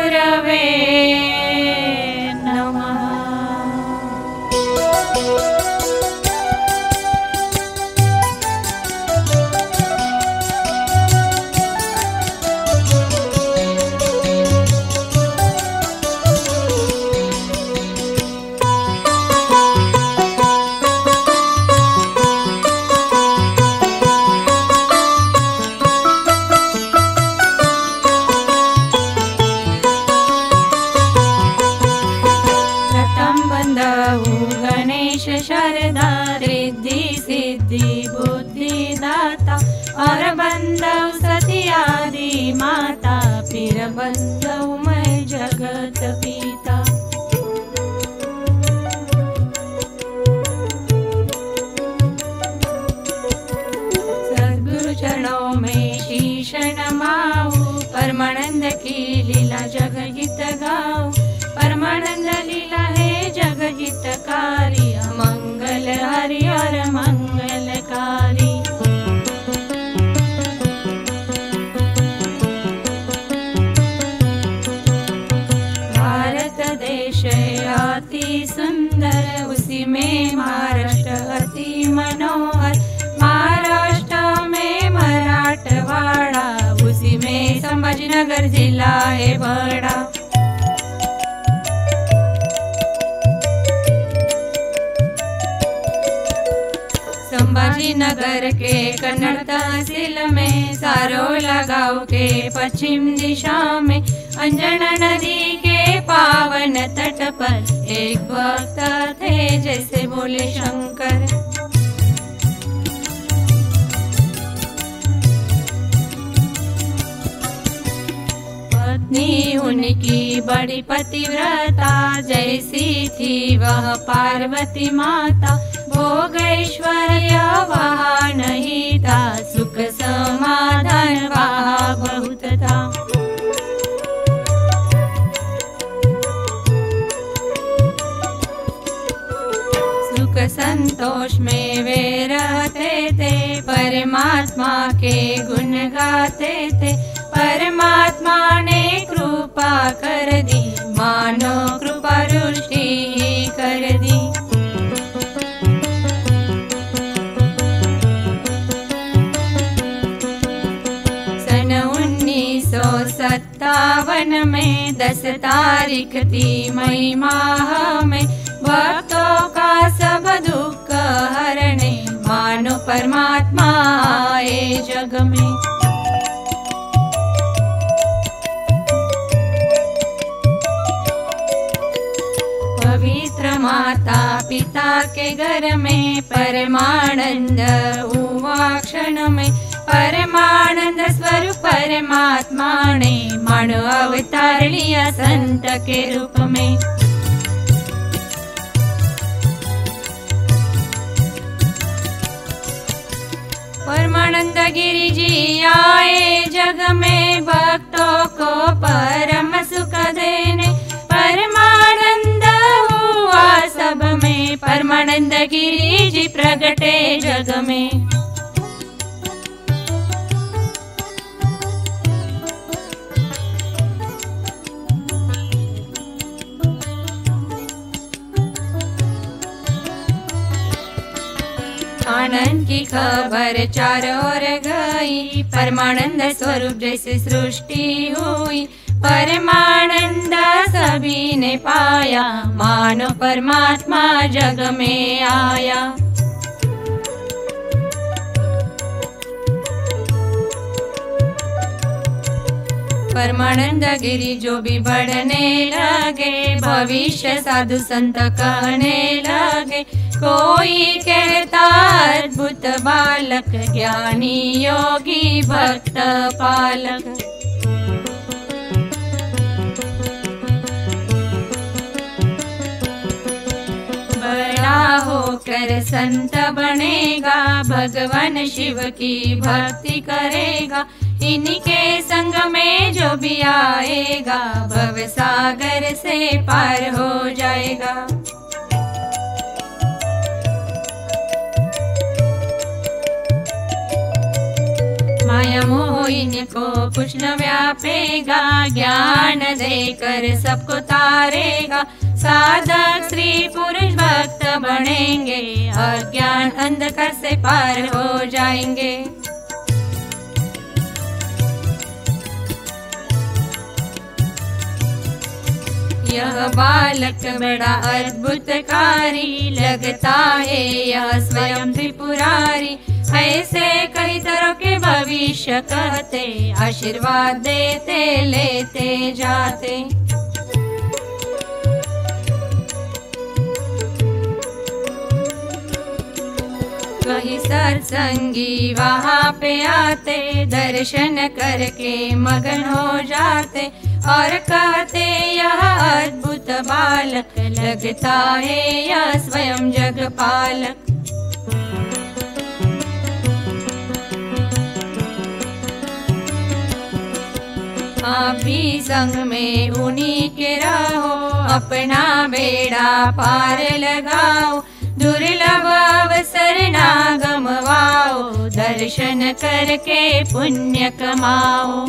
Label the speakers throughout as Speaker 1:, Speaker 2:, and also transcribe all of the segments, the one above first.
Speaker 1: गुरवे नमः। शारदा रिद्धि सिद्धि बुद्धि दाता और बंधव सती आदि माता फिर बंधव मैं जगत पिता। सद्गुरु चरणों में शीश नमाऊं, परमानंद की लीला जग गीत गाऊं। परमानंद लीला है जग हितकारी, मंगल हरि और मंगलकारी। भारत देश अति सुंदर, उसी में महाराष्ट्र अति मनोहर। महाराष्ट्र में मराठवाड़ा, उसी में संभाजीनगर जिला है बड़ा। संभाजीनगर के कन्नड़ तहसील में, सारोला गाँव के पश्चिम दिशा में, अंजना नदी के पावन तट पर एक भक्त थे जैसे बोले शंकर। पत्नी उनकी बड़ी पतिव्रता, जैसी थी वह पार्वती माता। भोग ऐश्वर्य वहाँ नहीं था, सुख समाधान वहाँ बहुत था। सुख संतोष में वे रहते थे, परमात्मा के गुण गाते थे। परमात्मा ने कृपा कर दी, मानो कृपा रुष्टि ही कर दी। सन 1957 में 10 तारीख थी मई माह में, भक्तों का सब दुख हरने मानो परमात्मा आए जग में। पवित्र माता पिता के घर में परमानंद हुआ क्षण में। परमानंद स्वरूप परमात्मा ने मानव अवतार लिया संत के रूप में। परमानंद गिरि जी आए जग में, भक्तों को परम सुख देने। परमानंद हुआ सब में, परमानंद गिरि जी प्रगटे जग में। आनंद की खबर चारों ओर गई, परमानंद स्वरूप जैसे सृष्टि हुई। परमानंद सभी ने पाया, मानो परमात्मा जग में आया। परमानंद गिरि जो भी बढ़ने लगे, भविष्य साधु संत कहने लगे। कोई कहता अद्भुत बालक, ज्ञानी योगी भक्त पालक। बड़ा होकर संत बनेगा, भगवान शिव की भक्ति करेगा। इनके संग में जो भी आएगा, भव सागर से पार हो जाएगा। माया मोह इनको कुछ न व्यापेगा, ज्ञान देकर सबको तारेगा। साधक स्त्री पुरुष भक्त बनेंगे, अज्ञान अंधकार से पार हो जाएंगे। यह बालक बड़ा अद्भुतकारी, लगता है यह स्वयं त्रिपुरारी। ऐसे कई तरह के भविष्य कहते, आशीर्वाद देते लेते जाते। कहीं सत्संगी वहाँ पे आते, दर्शन करके मगन हो जाते और कहते यह अद्भुत बालक, लगता है यह स्वयं जगपालक। आप भी संग में उन्हीं के रहो, अपना बेड़ा पार लगाओ। दुर्लभ अवसर ना गमवाओ, दर्शन करके पुण्य कमाओ।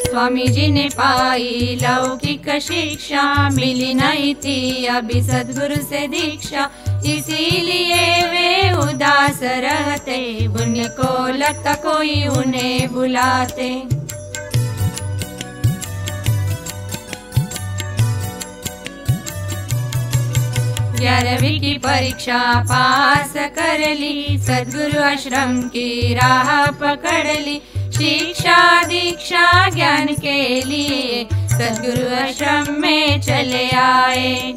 Speaker 1: स्वामी जी ने पाई लौकिक शिक्षा, मिली नहीं थी अभी सद्गुरु से दीक्षा। इसीलिए वे उदास रहते, पुण्य को लगता कोई उन्हें बुलाते। 11वीं की परीक्षा पास कर ली, सद्गुरु आश्रम की राह पकड़ ली। शिक्षा दीक्षा ज्ञान के लिए सद्गुरु आश्रम में चले आए।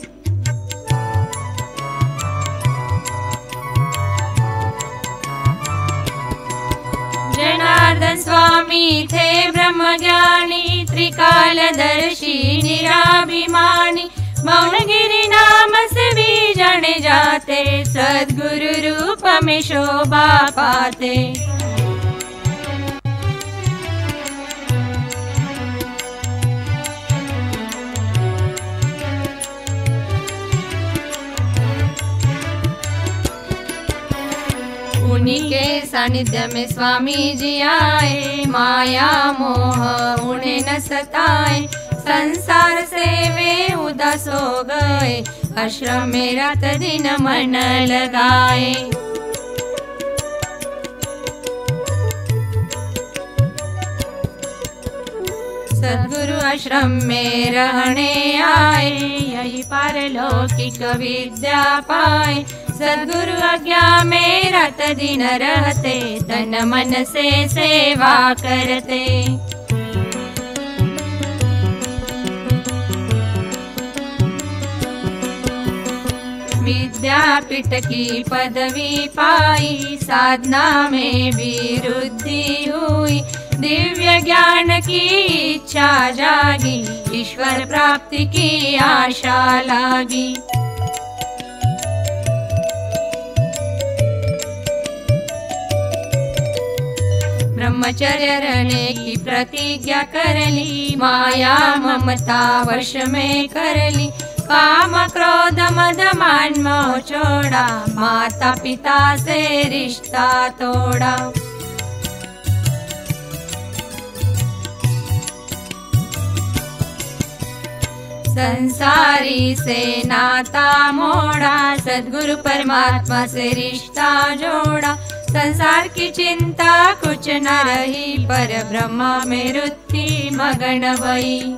Speaker 1: जनार्दन स्वामी थे ब्रह्मज्ञानी, त्रिकालदर्शी निराभिमानी। मौनगिरी नाम से भी जाने जाते, सद्गुरु रूप में शोभा पाते। उन्हीं के सानिध्य में स्वामी जी आए, माया मोह उन्हें न सताए। संसार से वे उदास हो गए, आश्रम में रात दिन मन लगाए। सद्गुरु आश्रम में रहने आए, यही पारलौकिक विद्या पाए। सद्गुरु आज्ञा में रात दिन रहते, तन मन से सेवा करते। विद्यापीठ की पदवी पाई, साधना में भी वृद्धि हुई। दिव्य ज्ञान की इच्छा जागी, ईश्वर प्राप्ति की आशा लागी। ब्रह्मचर्य रहने की प्रतिज्ञा कर ली, माया ममता वश में कर ली। काम क्रोध मद मान मोह छोड़ा, माता पिता से रिश्ता तोड़ा। संसारी से नाता मोड़ा, सद्गुरु परमात्मा से रिश्ता जोड़ा। संसार की चिंता कुछ न रही, पर ब्रह्मा में रुचि मगन भई।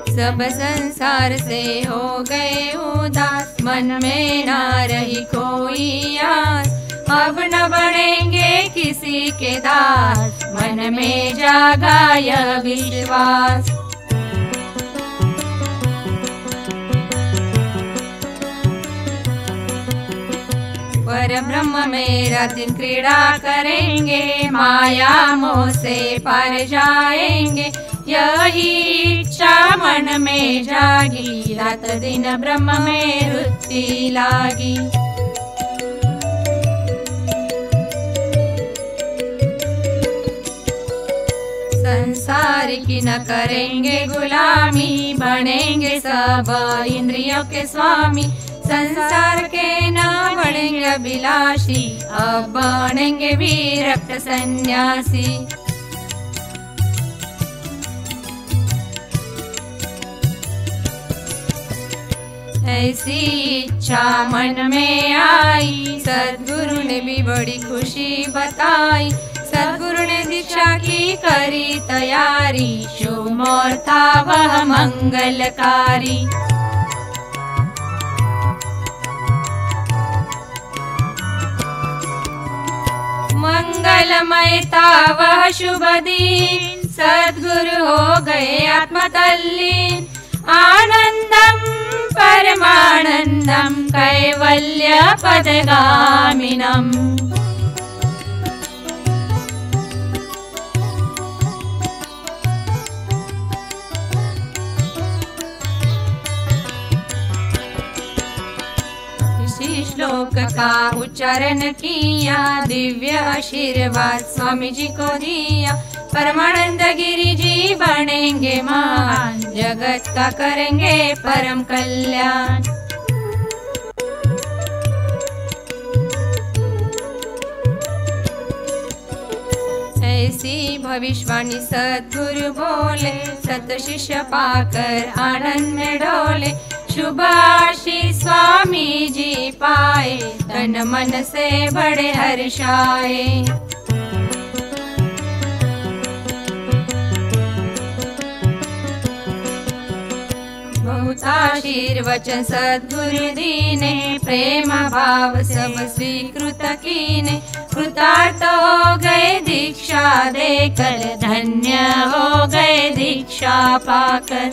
Speaker 1: सब संसार से हो गए उदास, मन में ना रही कोई आस। अब न बढ़ेंगे किसी के दास, मन में जागा यह विश्वास। पर ब्रह्म में रात दिन क्रीड़ा करेंगे, माया मोह से पार जाएंगे। यही इच्छा मन में जागी, रात दिन ब्रह्म में रुचि लागी। संसार संसार की न करेंगे गुलामी, बनेंगे सब इंद्रियों के स्वामी। संसार के न बनेंगे अभिलाषी, अब बनेंगे विरक्त सन्यासी। ऐसी इच्छा मन में आई, सद्गुरु ने भी बड़ी खुशी बताई। सद्गुरु ने दीक्षा की करी तैयारी, शुभ मुहूर्त था वह मंगलकारी। मंगलमय था वह शुभ दिन, सद्गुरु हो गए आत्मतल्लीन। आनंदम परमानंदम कैवल्य पदगामिनम्। इसी श्लोक का उच्चारण किया, दिव्य आशीर्वाद स्वामी जी को दिया। परमानंद गिरि जी बनेंगे महान, जगत का करेंगे परम कल्याण। ऐसी भविष्यवाणी सद्गुरु बोले, सत शिष्य पाकर आनंद में डोले। शुभ आशीष स्वामी जी पाए, तन मन से बड़े हर्षाए। बहुत आशीर्वचन सद्गुरु दीने, प्रेम भाव सब स्वीकृत कीने। कृतार्थ हो गए दीक्षा देकर, धन्य हो गए दीक्षा पाकर।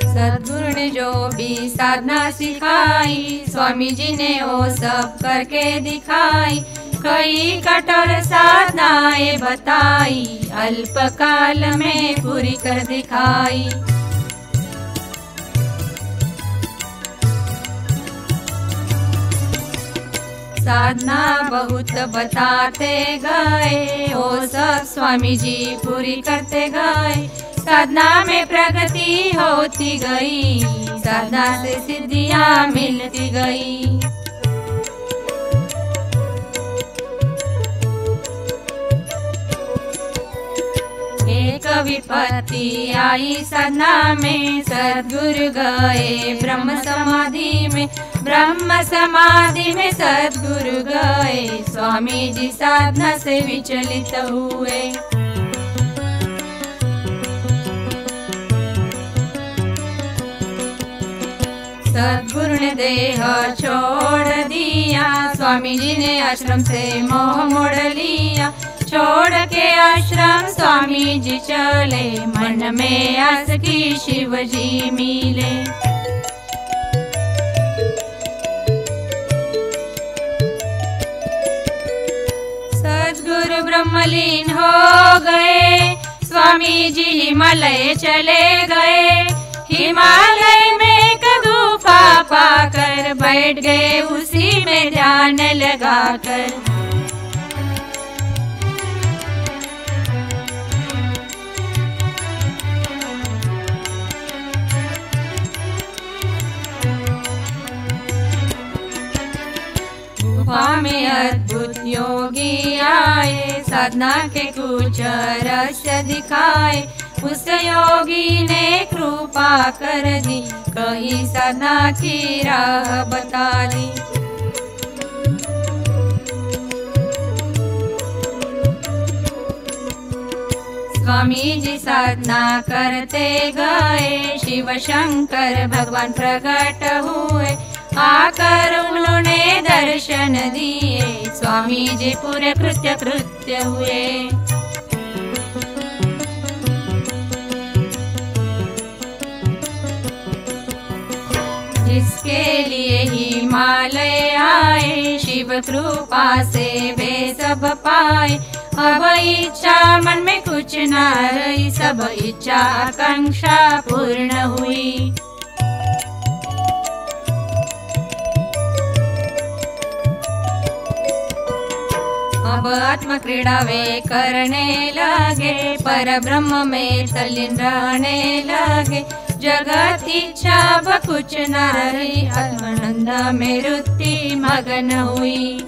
Speaker 1: सद्गुरु ने जो भी साधना सिखाई, स्वामी जी ने वो सब करके दिखाई। कई कठोर साधनाएं बताई, अल्प काल में पूरी कर दिखाई। साधना बहुत बताते गए, वो सब स्वामी जी पूरी करते गए। साधना में प्रगति होती गई, साधना से सिद्धियां मिलती गई। एक विपत्ति आई साधना में, सद्गुरु गए ब्रह्म समाधि में। ब्रह्म समाधि में सद्गुरु गए, स्वामी जी साधना से विचलित हुए। सद्गुरु ने देह छोड़ दिया, स्वामी जी ने आश्रम से मोह मोड़ लिया। छोड़ के आश्रम स्वामी जी चले, मन में आस की शिव जी मिले। सद्गुरु ब्रह्मलीन हो गए, स्वामी जी हिमालय चले गए। हिमालय में गुफा पाकर, बैठ गए उसी में ध्यान लगाकर। गुफा में अद्भुत योगी आए, साधना के कुछ रहस्य दिखाए। उस योगी ने कृपा कर दी, कहीं साधना की राह बता दी। स्वामी जी साधना करते गए, शिव शंकर भगवान प्रकट हुए। आकर उन्होंने दर्शन दिए, स्वामी जी पूरे कृत्य हुए। जिसके लिए हिमालय आए, शिव कृपा से वे सब पाए। अब इच्छा मन में कुछ न रही, सब इच्छा आकांक्षा पूर्ण हुई। आत्म क्रीड़ा वे करने लगे, पर ब्रह्म में तल्लीन रहने लगे। जगत इच्छा अब कुछ न रही, आत्मानंद में वृत्ति मगन हुई।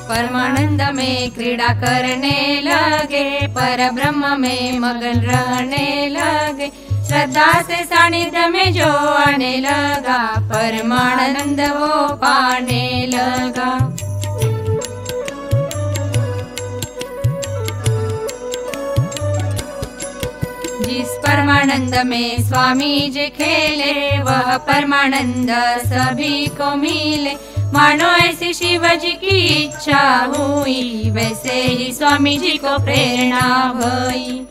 Speaker 1: परमानंद में क्रीड़ा करने लगे, पर ब्रह्म में मगन रहने लगे। श्रद्धा से सानिध्य में जो आने लगा, परमानंद वो पाने लगा। जिस परमानंद में स्वामी जी खेले, वह परमानंद सभी को मिले। मानो ऐसी शिव जी की इच्छा हुई, वैसे ही स्वामी जी को प्रेरणा हुई।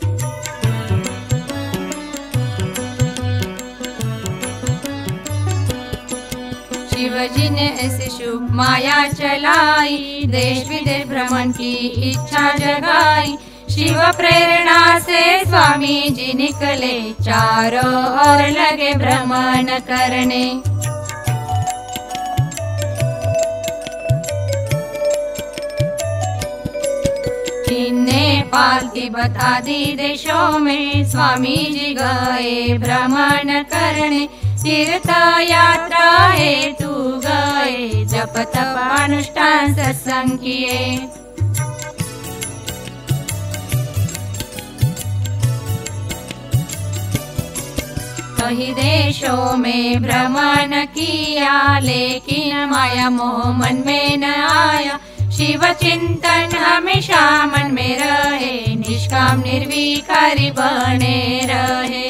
Speaker 1: शिव जी ने ऐसी शुभ माया चलाई, देश विदेश भ्रमण की इच्छा जगाई। शिव प्रेरणा से स्वामी जी निकले, चारों ओर लगे भ्रमण करने। चीन, नेपाल, तिब्बत आदि देशों में स्वामी जी गए भ्रमण करने। तीर्थ यात्रा हेतु गए, जप तप अनुष्ठान सत्संग किए। कई देशों में भ्रमण किया, लेकिन माया मोह मन में न आया। शिव चिंतन हमेशा मन में रहे, निष्काम निर्विकारी बने रहे।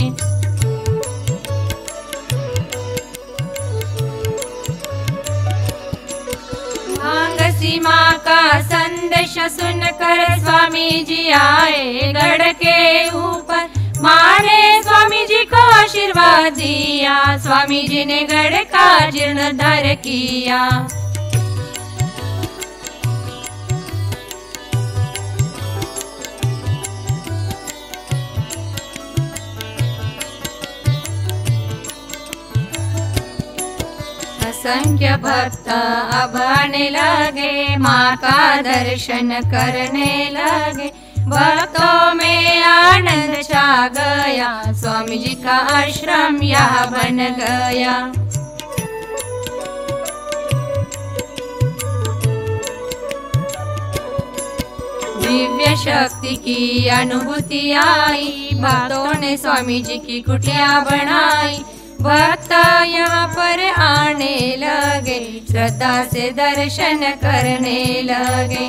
Speaker 1: भांग सीमा का संदेश सुनकर स्वामी जी आए गढ़ के ऊपर। माँ ने स्वामी जी को आशीर्वाद दिया, स्वामी जी ने गढ़ का जीर्णोद्धार किया। असंख्य भक्त अब आने लगे, माँ का दर्शन करने लगे। भक्तों में आनंद छा गया, स्वामी जी का आश्रम यहाँ बन गया। दिव्य शक्ति की अनुभूति आई, भक्तों ने स्वामी जी की कुटिया बनाई। भक्त यहाँ पर आने लगे, श्रद्धा से दर्शन करने लगे।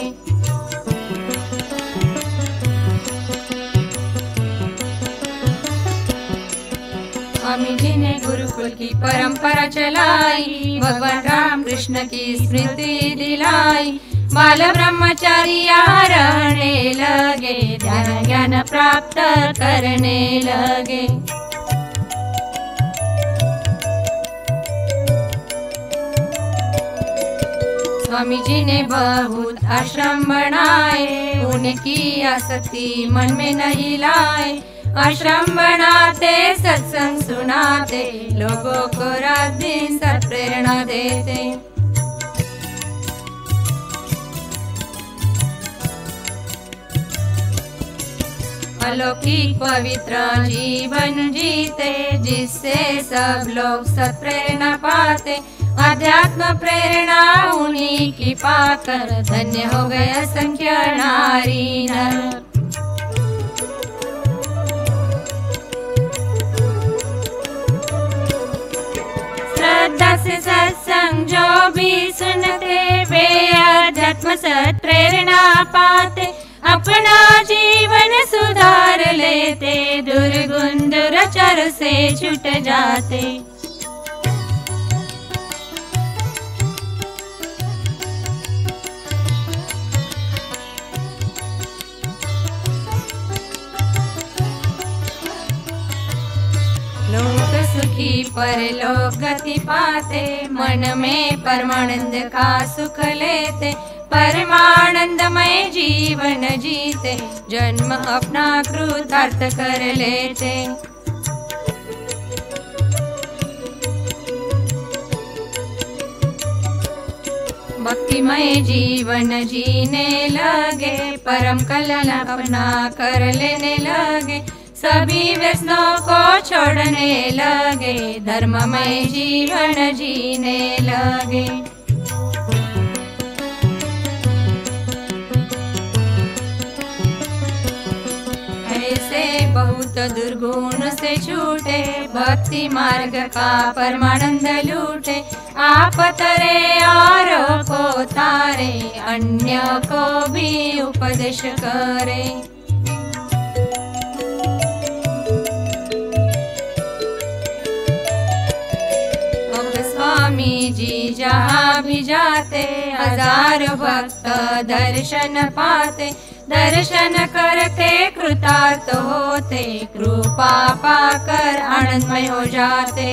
Speaker 1: स्वामी जी ने गुरुकुल की परंपरा चलाई, भगवान राम कृष्ण की स्मृति दिलाई। बाल ब्रह्मचारी यहाँ रहने लगे, ध्यान ज्ञान प्राप्त करने लगे। स्वामी जी ने बहुत आश्रम बनाए, उनकी आसक्ति मन में नहीं लाए। आश्रम बनाते, सत्संग सुनाते, लोगों को रात दिन सत प्रेरणा देते। अलौकिक पवित्र जीवन जीते, जिससे सब लोग सत प्रेरणा पाते। अध्यात्म प्रेरणा उन्हीं की पाकर, धन्य हो गए असंख्य नारी नर। श्रद्धा से सत्संग जो भी सुनते, वे अध्यात्म सत प्रेरणा पाते। अपना जीवन सुधार लेते, दुर्गुण दुराचार से छूट जाते। लोक सुखी परलोक गति पाते, मन में परमानंद का सुख लेते। परमानंदमय जीवन जीते, जन्म अपना कृतार्थ कर लेते। भक्तिमय जीवन जीने लगे, परम कल्याण अपना कर लेने लगे, सभी व्यसनों को छोड़ने लगे, धर्ममय जीवन जीने लगे। ऐसे बहुत दुर्गुण से छूटे, भक्ति मार्ग का परमानंद लूटे, आप तरे औरों को तारे, अन्य को भी उपदेश करे। अब स्वामी जी जहाँ भी जाते, हजारों भक्त दर्शन पाते, दर्शन करते कृतार्थ होते, कृपा पाकर आनंदमय हो जाते।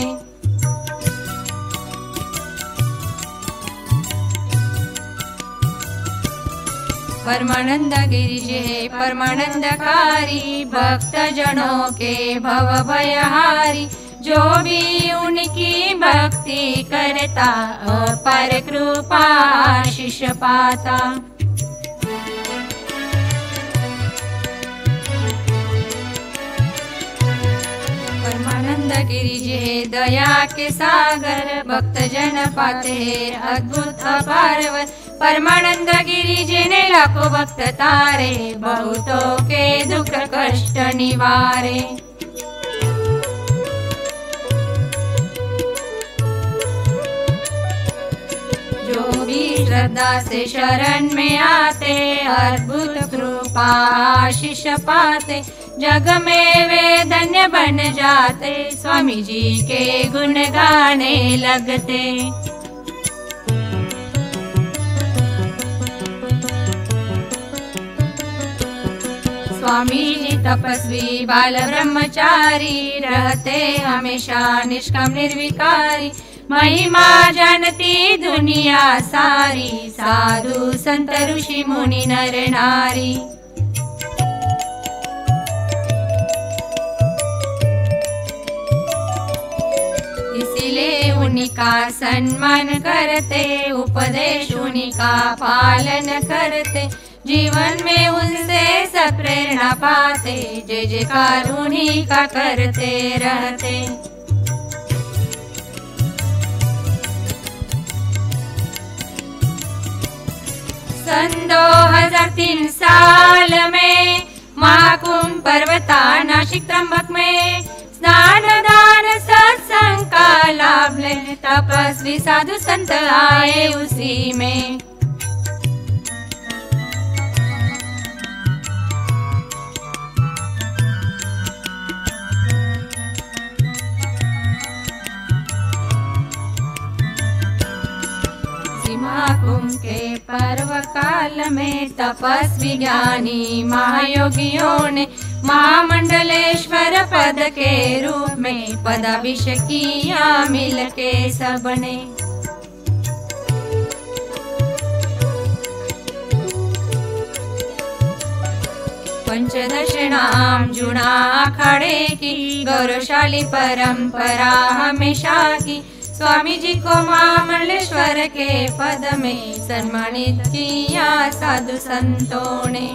Speaker 1: परमानंद गिरिजे परमानंदकारी, भक्त जनों के भव भयहारी, जो भी उनकी भक्ति करता, अपार कृपा आशीष पाता। परमानंद गिरिजे दया के सागर, भक्त जन पाते अद्भुत अपार। परमानंद गिरिजे ने लाखों भक्त तारे, बहुतों के दुख कष्ट निवारे। जो भी श्रद्धा से शरण में आते, अद्भुत कृपा आशीष पाते, जग में वे धन्य बन जाते, स्वामी जी के गुण गाने लगते। स्वामी जी तपस्वी बाल ब्रह्मचारी, रहते हमेशा निष्काम निर्विकारी, महिमा जानती दुनिया सारी, साधु संत ऋषि मुनि नर नारी। इसीलिए उनका सम्मान करते, उपदेश उनका पालन करते, जीवन में उनसे सब प्रेरणा पाते, जय जयकार उन्हीं का करते रहते। सन 2003 साल में महाकुंभ पर्वता नासिक त्र्यंबक में, स्नान दान सत्संग का लाभ ले, तपस्वी साधु संत आए उसी में। महाकुंभ के पर्व काल में तपस्वी ज्ञानी महायोगियों ने, महामंडलेश्वर पद के रूप में पदाभिषेक किया मिल के सबने। पंचदश नाम जुड़ा अखाड़े की, गौरवशाली परंपरा हमेशा की, स्वामी जी को महामंडलेश्वर के पद में सम्मानित किया साधु संतों ने।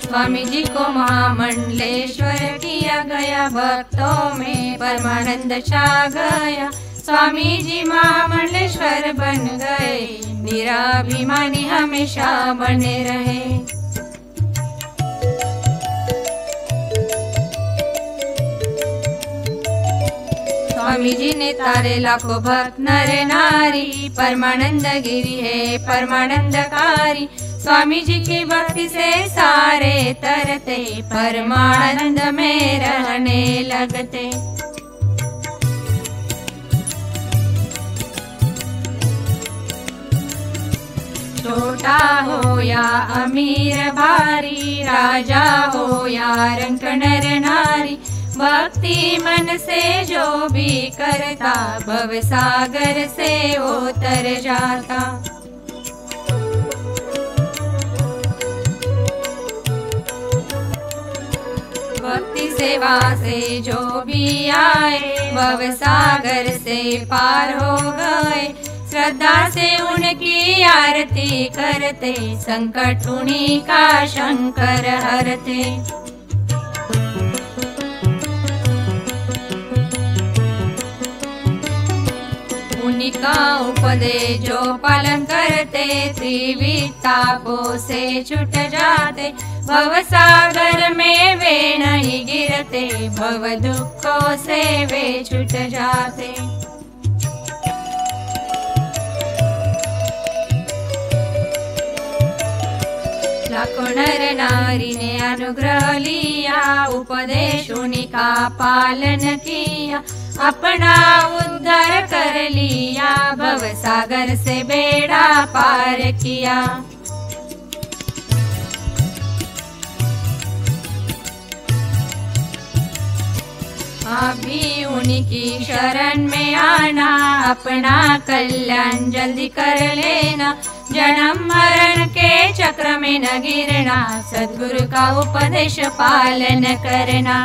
Speaker 1: स्वामी जी को महामंडलेश्वर किया गया, भक्तों में परमानंद छा गया, स्वामी जी महामंडलेश्वर बन गए, निराभिमानी हमेशा बने रहे। स्वामी जी ने तारे लाखों भक्त नर नारी, परमानंद गिरी है परमानंदकारी, स्वामी जी की भक्ति से सारे तरते, परमानंद में रहने लगते। छोटा हो या अमीर भारी, राजा हो या रंक नर नारी, भक्ति मन से जो भी करता, भव सागर से वो तर जाता। भक्ति सेवा से जो भी आए भव सागर से पार हो गए। श्रद्धा से उनकी आरती करते संकट उन्हीं का शंकर हरते। उन्हीं का उपदेश जो पालन करते त्रिविध तापों से छूट जाते। भव सागर में वे नहीं गिरते भव दुखों से वे छूट जाते। लाखों नर नारी ने अनुग्रह लिया उपदेश उन्हीं का पालन किया। अपना उद्धार कर लिया भव सागर से बेड़ा पार किया। आप भी उन्हीं की शरण में आना अपना कल्याण जल्दी कर लेना। जन्म मरण के चक्र में न गिरना सद्गुरु का उपदेश पालन करना।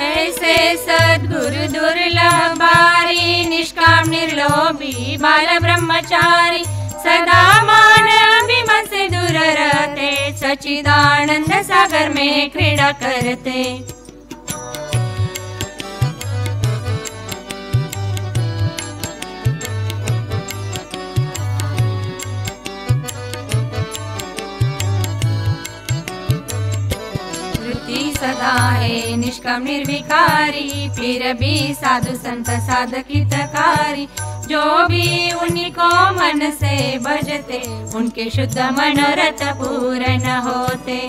Speaker 1: ऐसे सद्गुरु दुर्लभ बारी निष्काम निर्लोभी बाल ब्रह्मचारी सदा मान अभिमान से दूर रहते सच्चिदानंद सागर में क्रीड़ा करते। सदा है निष्काम निर्विकारी फिर भी साधु संत साधक हितकारी। जो भी उन्हीं को मन से भजते उनके शुद्ध मनोरथ पूर्ण होते।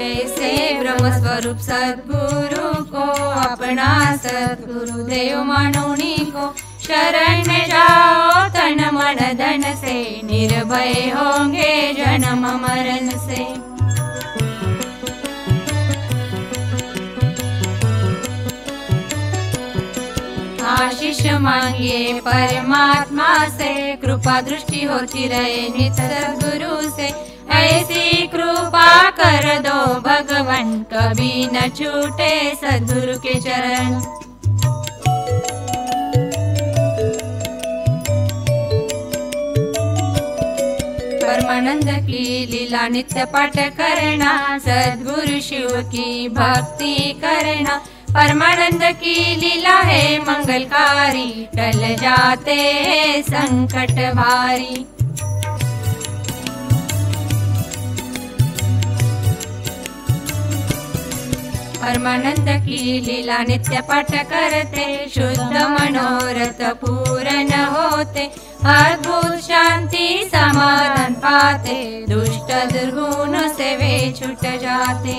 Speaker 1: ऐसे ब्रह्म स्वरूप सद्गुरु को अपना सद्गुरु देव मानो उन्हीं को। शरण में जाओ तन मन धन से निर्भय होंगे जन्म मरण से। आशीष मांगिए परमात्मा से कृपा दृष्टि होती रहे नित सद्गुरु से। ऐसी कृपा कर दो भगवान कभी न छूटे सद्गुरु के चरण। परमानंद की लीला नित्य पाठ करना सद्गुरु शिव की भक्ति करना। परमानंद की लीला है मंगलकारी टल जाते हैं संकट भारी। परमानंद की लीला नित्य पाठ करते शुद्ध मनोरथ पूर्ण होते। अद्भुत शांति समाधान पाते दुष्ट दुर्गुणों से वे छूट जाते।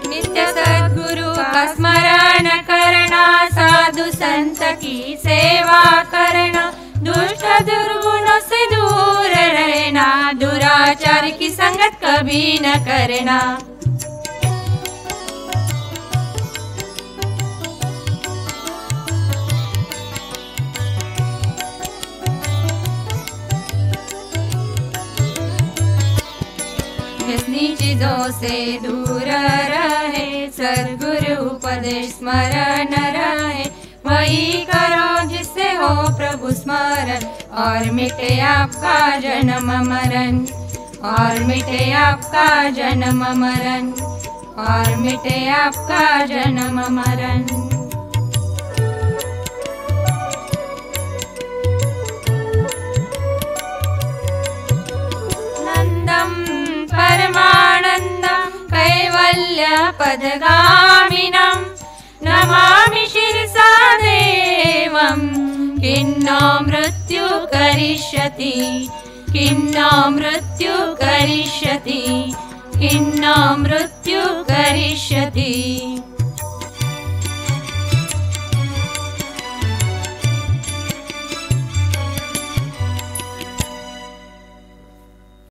Speaker 1: नित्य सद्गुरु का स्मरण करना साधु संत की सेवा करना। दुष्ट दुर्गुणों से दूर रहना दुराचार की संगत कभी न करना। व्यसनी चीजों से दूर रहे सद्गुरु उपदेश स्मरण रहे। वही करो जिससे हो प्रभु स्मरण और मिटे आपका जन्म मरण। और मिटे आपका जन्म मरण और मिटे आपका जन्म मरण। परमानन्दं कैवल्यपदगामिनं नमामि शिरसा देवं। किन्नो मृत्यु करिष्यति किन्नो मृत्यु करिष्यति किन्नो मृत्यु करिष्यति।